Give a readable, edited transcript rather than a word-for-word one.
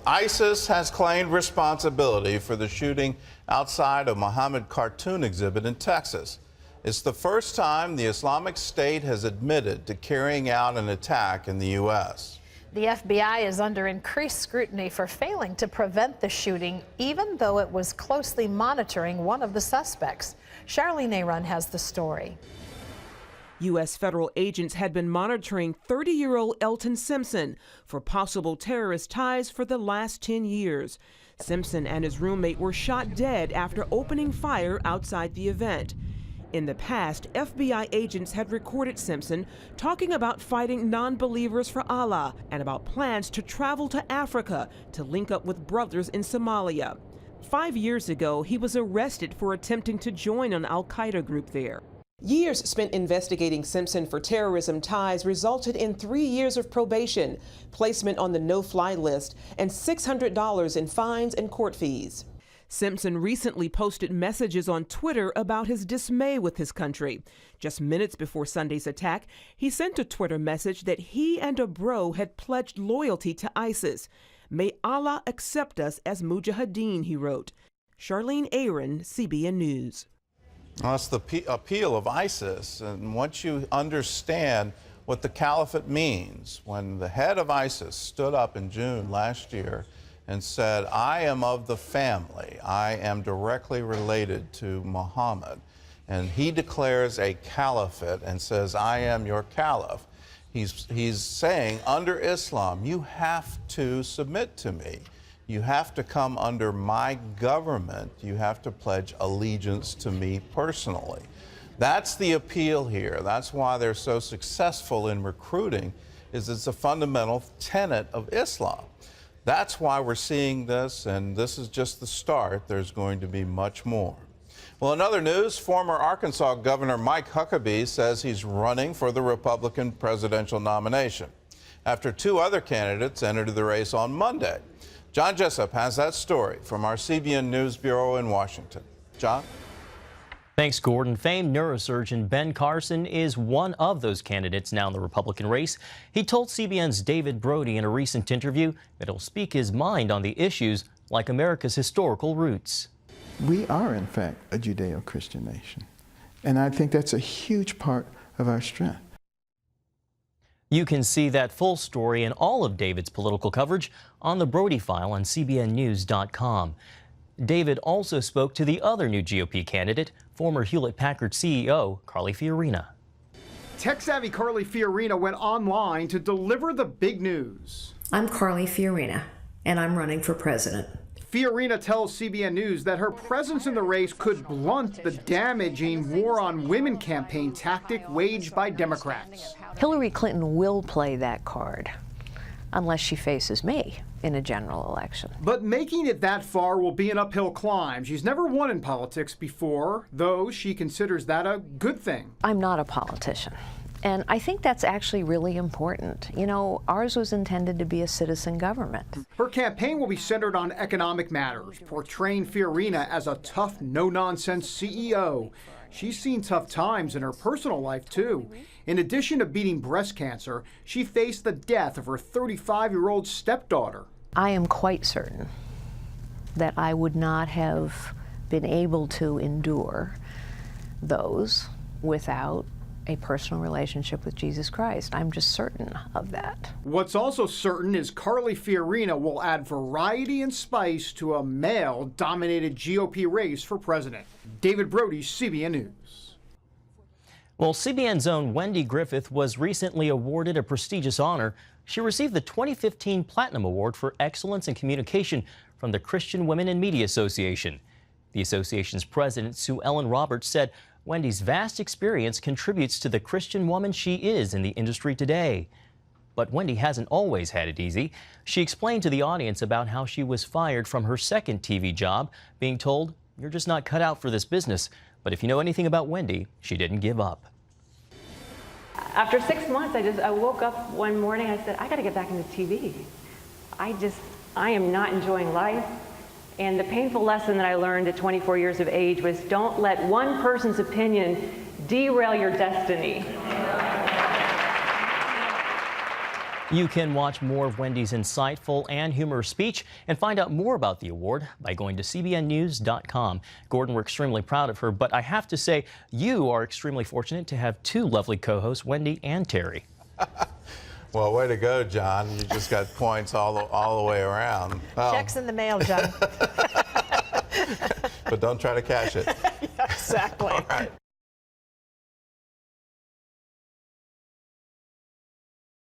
ISIS has claimed responsibility for the shooting outside a Mohammed cartoon exhibit in Texas. It's the first time the Islamic State has admitted to carrying out an attack in the U.S. The FBI is under increased scrutiny for failing to prevent the shooting, even though it was closely monitoring one of the suspects. Charlene Aaron has the story. U.S. federal agents had been monitoring 30-year-old Elton Simpson for possible terrorist ties for the last 10 years. Simpson and his roommate were shot dead after opening fire outside the event. In the past, FBI agents had recorded Simpson talking about fighting non-believers for Allah and about plans to travel to Africa to link up with brothers in Somalia. 5 years ago, he was arrested for attempting to join an al-Qaeda group there. Years spent investigating Simpson for terrorism ties resulted in 3 years of probation, placement on the no-fly list, and $600 in fines and court fees. Simpson recently posted messages on Twitter about his dismay with his country. Just minutes before Sunday's attack, he sent a Twitter message that he and a bro had pledged loyalty to ISIS. "May Allah accept us as mujahideen," he wrote. Charlene Aaron, CBN News. Well, that's the appeal of ISIS, and once you understand what the caliphate means, when the head of ISIS stood up in June last year and said, "I am of the family, I am directly related to Muhammad," and he declares a caliphate and says, "I am your caliph," he's saying, under Islam, you have to submit to me. You have to come under my government. You have to pledge allegiance to me personally. That's the appeal here. That's why they're so successful in recruiting, is it's a fundamental tenet of Islam. That's why we're seeing this, and this is just the start. There's going to be much more. Well, in other news, former Arkansas Governor Mike Huckabee says he's running for the Republican presidential nomination after 2 other candidates entered the race on Monday. John Jessup has that story from our CBN News Bureau in Washington. John? Thanks, Gordon. Famed neurosurgeon Ben Carson is one of those candidates now in the Republican race. He told CBN's David Brody in a recent interview that he'll speak his mind on the issues like America's historical roots. We are, in fact, a Judeo-Christian nation, and I think that's a huge part of our strength. You can see that full story and all of David's political coverage on the Brody File on CBNNews.com. David also spoke to the other new GOP candidate, former Hewlett-Packard CEO Carly Fiorina. Tech-savvy Carly Fiorina went online to deliver the big news. I'm Carly Fiorina, and I'm running for president. Fiorina tells CBN News that her presence in the race could blunt the damaging war on women campaign tactic waged by Democrats. Hillary Clinton will play that card unless she faces me in a general election. But making it that far will be an uphill climb. She's never won in politics before, though she considers that a good thing. I'm not a politician. And I think that's actually really important. You know, ours was intended to be a citizen government. Her campaign will be centered on economic matters, portraying Fiorina as a tough, no-nonsense CEO. She's seen tough times in her personal life, too. In addition to beating breast cancer, she faced the death of her 35-year-old stepdaughter. I am quite certain that I would not have been able to endure those without a personal relationship with Jesus Christ. I'm just certain of that. What's also certain is Carly Fiorina will add variety and spice to a male-dominated GOP race for president. David Brody, CBN News. Well, CBN's own Wendy Griffith was recently awarded a prestigious honor. She received the 2015 Platinum Award for Excellence in Communication from the Christian Women in Media Association. The association's president, Sue Ellen Roberts, said Wendy's vast experience contributes to the Christian woman she is in the industry today. But Wendy hasn't always had it easy. She explained to the audience about how she was fired from her second TV job, being told, "You're just not cut out for this business." But if you know anything about Wendy, she didn't give up. After 6 months, I woke up one morning, I said, I got to get back into TV. I am not enjoying life. And the painful lesson that I learned at 24 years of age was don't let one person's opinion derail your destiny. You can watch more of Wendy's insightful and humorous speech and find out more about the award by going to cbnnews.com. Gordon, we're extremely proud of her, but I have to say you are extremely fortunate to have two lovely co-hosts, Wendy and Terry. Well, way to go, John. You just got points all the way around. Oh. Checks in the mail, John. But don't try to cash it. Yeah, exactly. All right.